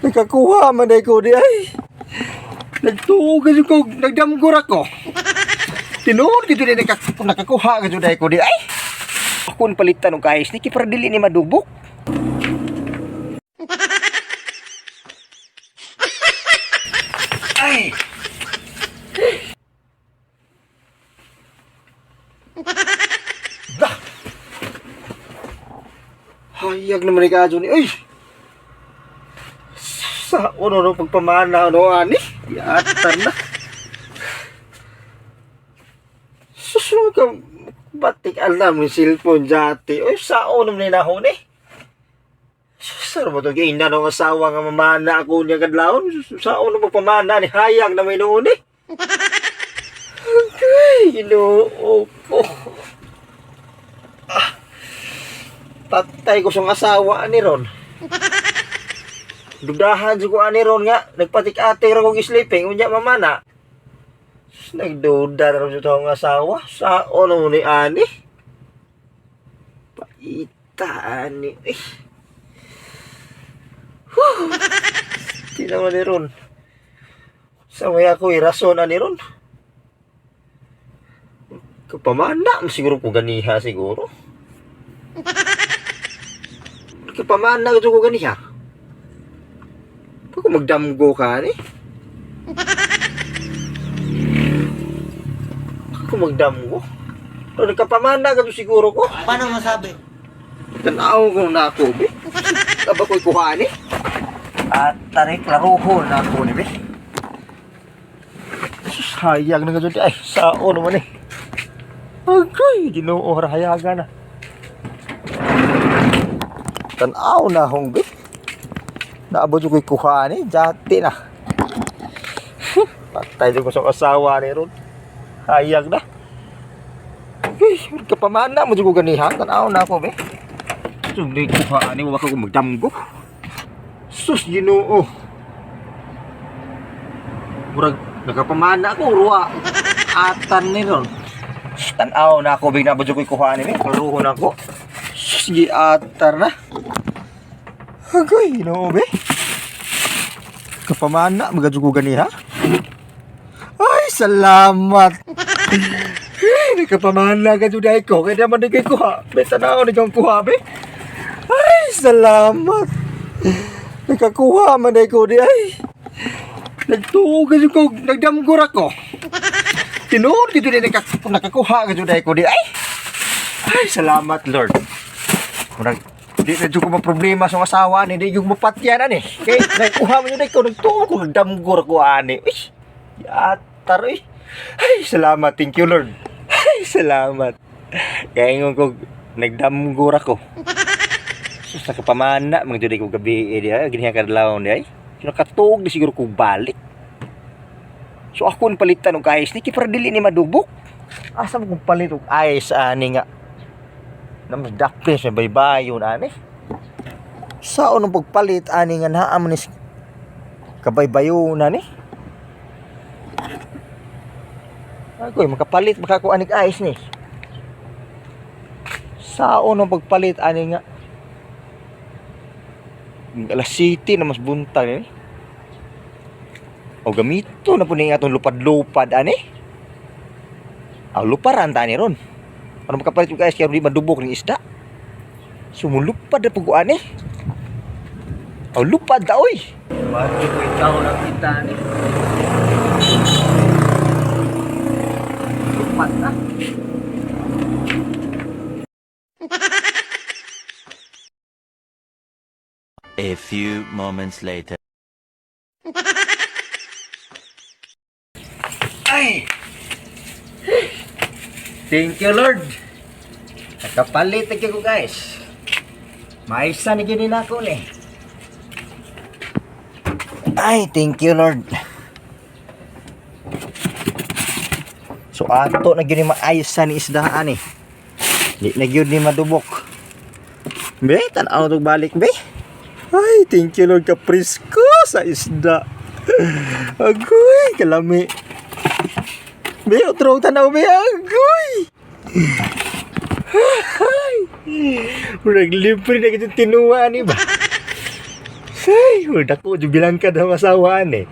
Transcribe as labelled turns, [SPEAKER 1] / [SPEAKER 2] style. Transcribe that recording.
[SPEAKER 1] Nakakuha man day ko di ay. Nagtuog ko, nagdamgur ako. Tinuod gito di nakakuha gito day ko di ay. Akong palitan ng kahis ni para dili ni madubok. Ay. Dah. Hayag naman ni kadyo ni. Ay. Sa uno pagpamana no ani. Yatan na. Susunod ka batik alam ni cellphone jati. Oy sao naman ni nahon eh. Sir mo to gay na nung asawa nga mamana ako niya kadlawon. Sao naman pagpamana ni hayag na may noon eh. Okay, Ginoo ko. Patay ko siyang asawa ni Ron. Dudahan si ko ani Ron nga. Nagpatik-atik rin kong sleeping. Unya mamana. Nagduda na rin siya ang asawa. Sao naman ni ani? Paita ani. Hindi naman ni Ron. Sa may ako rason ani Ron. Kapamana. Siguro ko ganiha siguro. Kapamana ko ganiha. Pag magdamgo ka ni. Ako magdamgo. O nagkapamana ka to siguro ko.
[SPEAKER 2] Paano masabi?
[SPEAKER 1] Tanaw ko na ako, be. Aba ko'y kuha ni. At tarik laruho na ako ni, be. Sayang na ka dyan. Ay, sao naman eh. Agay, Ginoo, hayaga na. Tanaw na akong, be. Naabot yung kuha ni, jati na. Patay din ko sa asawa ni Ron. Hayag na. Uy, kapamana mo dyan ko ganihan. Tanaw na ako, be. Sugli kuha ni, waka ko magdamgo. Sus, Ginoo. Murag, nakapamana ako, ruwa. Atan ni Ron. Tanaw na ako, bigla ba dyan ko kuha ni, be. Karuhon ako. Sus, giatar na. Agay, Ginoo, be. Kapamana, magadugo gani ha? Ay, salamat. Kapamana ka juday ko, kaya naman nagay kuha. Be, tanaw na kang kuha, be. Ay, salamat. Nakakuha man day ko di ay. Nagtuog ko, nagdamgur ako. Tinuod dito di nakakuha ka juday ko di ay. Ay, salamat, Lord. Di na dyan ko problema sa asawa ni. Di yung mapatyanan eh. Kaya nakuha mo yun ko. Nagtuwa ko. Nagdamgur ko ani. Uy. Yatar eh. Ay, salamat. Thank you, Lord. Ay, salamat. Kaya ngayon ko. Nagdamgur ako. Sus, nakapamana. Mga dyan ko gabi. Ganyan kadlaw ni ay. Nakatuog di siguro ko balik. So ako ang palitan ng kahis ni. Para dili ni madubok. Asa mo kong palit ng ayos ani nga. Namas dakpres may baybayon ani. Sao nung pagpalit ani nga naam ni kabaybayon ani. Agoy makapalit makako anik ayos ni. Sao nung pagpalit ani nga alas city na mas buntag ni. O gamito na po ni atong lupad-lupad ani. Aw luparan ta ni ron. Ano makapalit yung guys kaya di madubok ng isda. Sumulupad na pag-uan eh. O lupad na oy. Bakit ko ikaw lang kita ni. Lupad na.
[SPEAKER 3] A few moments later.
[SPEAKER 1] Ay! Thank you, Lord. Nakapalit na ko guys. Maisa na gini na ako ni. Ay, thank you, Lord. So ato na gini maayos sa ni isdaan eh. Di na gyud ni madubok. Be, tanaw to balik be. Ay, thank you, Lord, kaprisko sa isda. Agoy, kalami. Be, otro tanaw be, agoy. Ay, murag libre na kita tinuwa ni ba? Ay, udah ko bilang ka daw asawaan eh.